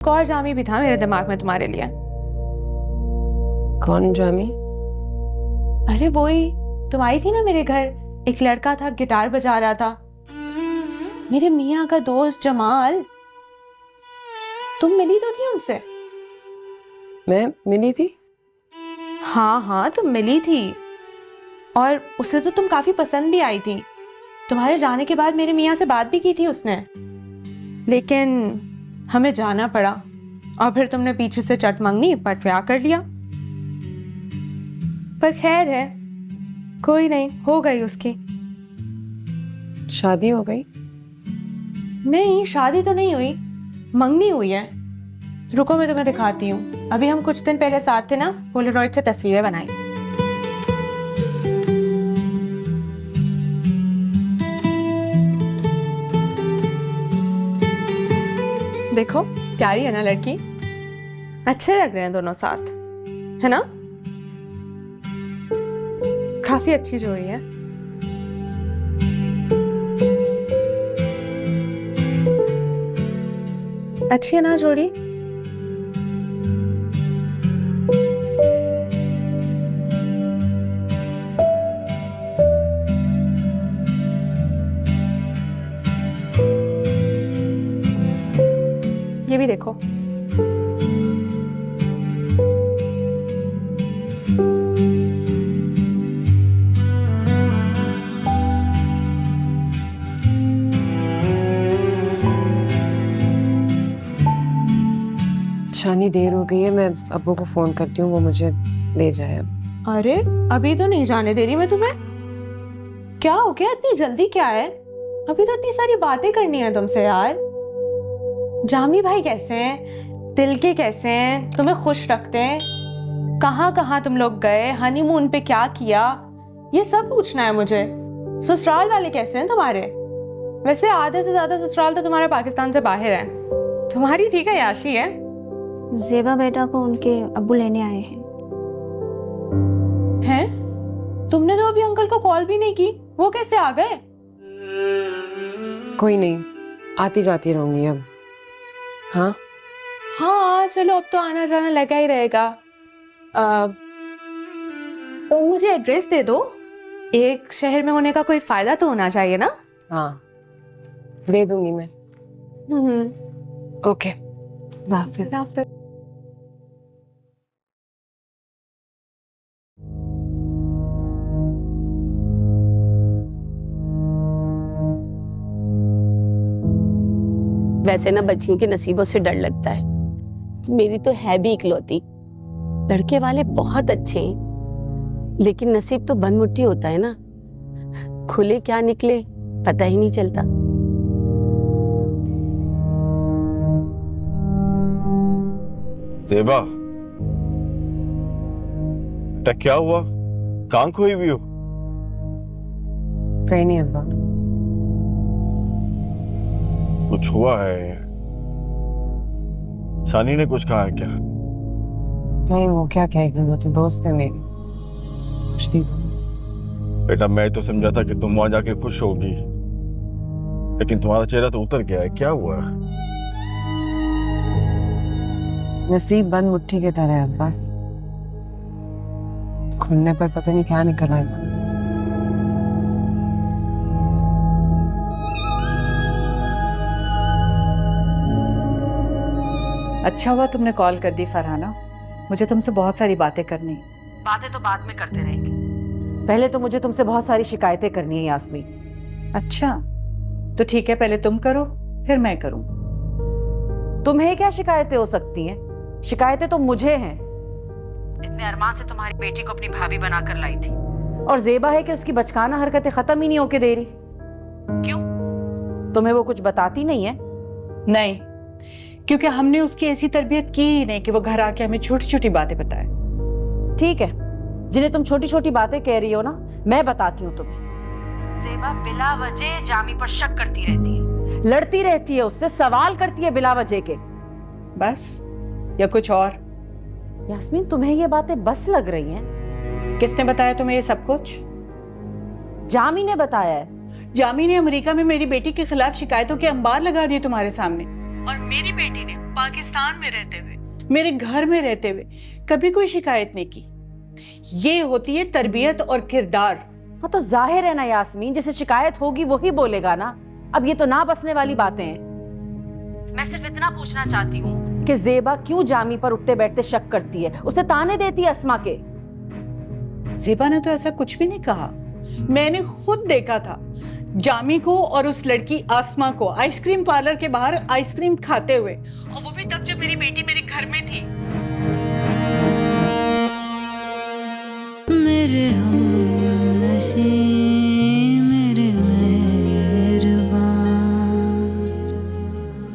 और जामी भी था मेरे दिमाग में तुम्हारे लिए। कौन जामी? अरे वही, तुम आई थी ना मेरे घर, एक लड़का था गिटार बजा रहा था, मेरे मियाँ का दोस्त जमाल। तुम मिली तो थी उनसे? मैं मिली थी? हाँ हाँ, तुम मिली थी और उसे तो तुम काफी पसंद भी आई थी। तुम्हारे जाने के बाद मेरे मियाँ से बात भी की थी उसने, लेकिन हमें जाना पड़ा और फिर तुमने पीछे से चट मंगनी पर ब्याह कर लिया। पर खैर है, कोई नहीं, हो गई उसकी शादी हो गई? नहीं, शादी तो नहीं हुई, मंगनी हुई है। रुको मैं तुम्हें दिखाती हूँ। अभी हम कुछ दिन पहले साथ थे ना, पोलारॉइड से तस्वीरें बनाई। देखो प्यारी है ना लड़की, अच्छे लग रहे हैं दोनों साथ, है ना? काफी अच्छी जोड़ी है। अच्छी है ना जोड़ी? ये भी देखो। शानी देर हो गई है, मैं अब्बू को फोन करती हूँ, वो मुझे ले जाए अब। अरे अभी तो नहीं जाने दे रही मैं तुम्हें। क्या हो गया, इतनी जल्दी क्या है? अभी तो इतनी सारी बातें करनी है तुमसे यार। जामी भाई कैसे हैं? दिल के कैसे हैं? तुम्हें खुश रखते हैं? कहाँ कहाँ तुम लोग गए? हनीमून पे क्या किया? ये सब पूछना है मुझे। ससुराल वाले कैसे हैं तुम्हारे? वैसे आधे से ज्यादा ससुराल तो तुम्हारा पाकिस्तान से बाहर है। तुम्हारी ठीक है याशी है। ज़ेबा बेटा को उनके अब्बू लेने आए हैं। हैं? तुमने तो अभी अंकल को कॉल भी नहीं की, वो कैसे आ गए? कोई नहीं, आती जाती रहूंगी अब। हाँ हाँ चलो, अब तो आना जाना लगा ही रहेगा। तो मुझे एड्रेस दे दो। एक शहर में होने का कोई फायदा तो होना चाहिए ना? हाँ, दे दूंगी मैं। ओके, वापस। वैसे ना बच्चियों के नसीबों से डर लगता है। मेरी तो है भी इकलौती। लड़के वाले बहुत अच्छे हैं, लेकिन नसीब तो बंद मुट्ठी होता है ना, खुले क्या निकले पता ही नहीं चलता। ज़ेबा, बेटा क्या हुआ? कहाँ खोई हुई हो? कहीं नहीं अब्बा। कुछ हुआ है? शानी ने कुछ कहा है क्या? नहीं, वो क्या कहेगी, वो तो दोस्त है मेरी। कुछ नहीं। बेटा मैं तो समझा था कि तुम वहां जाके खुश होगी, लेकिन तुम्हारा चेहरा तो उतर गया है। क्या हुआ? नसीब बंद मुट्ठी की तरह है अब्बा, खुलने पर पता नहीं क्या निकल आएगा। अच्छा हुआ तुमने कॉल कर दी फरहाना, मुझे तुमसे बहुत सारी बातें करनी। बातें तो बाद में करते रहेंगे, पहले तो मुझे तुमसे बहुत सारी शिकायतें करनी है यास्मीन। अच्छा तो ठीक है, पहले तुम करो फिर मैं करूं। तुम्हें क्या शिकायतें हो सकती हैं? शिकायतें तो मुझे हैं। इतने अरमान से तुम्हारी बेटी को अपनी भाभी बनाकर लाई थी, और ज़ेबा है कि उसकी बचकाना हरकतें खत्म ही नहीं होके दे रही। क्यों, तुम्हें वो कुछ बताती नहीं है? नहीं, क्योंकि हमने उसकी ऐसी तरबियत की ही नहीं कि वो घर आके हमें छोटी छोटी बातें बताए। ठीक है, जिन्हें तुम छोटी छोटी बातें कह रही हो ना, मैं बताती हूँ तुम्हें। ज़ेबा बिला वजह जामी पर शक करती रहती है, लड़ती रहती है उससे, सवाल करती है बिला वजह के। बस या कुछ और? यास्मीन, तुम्हें ये बातें बस लग रही हैं? किसने बताया तुम्हें ये सब कुछ? जामी ने बताया है। जामी ने अमेरिका में मेरी बेटी के खिलाफ शिकायतों के अंबार लगा दिए तुम्हारे सामने, और मेरी बेटी ने पाकिस्तान में रहते हुए, मेरे घर में रहते हुए कभी कोई शिकायत नहीं की। ये होती है तरबियत और किरदार। हाँ तो जाहिर है ना यास्मीन, जिसे शिकायत होगी वही बोलेगा ना। अब ये तो ना बसने वाली बातें हैं। मैं सिर्फ इतना पूछना चाहती हूँ कि ज़ेबा क्यों जामी पर उठते बैठते शक करती है, उसे ताने देती है अस्मा के। ज़ेबा ने तो ऐसा कुछ भी नहीं कहा। मैंने खुद देखा था जामी को और उस लड़की आसमा को आइसक्रीम पार्लर के बाहर आइसक्रीम खाते हुए, और वो भी तब जब मेरी बेटी मेरे घर में थी।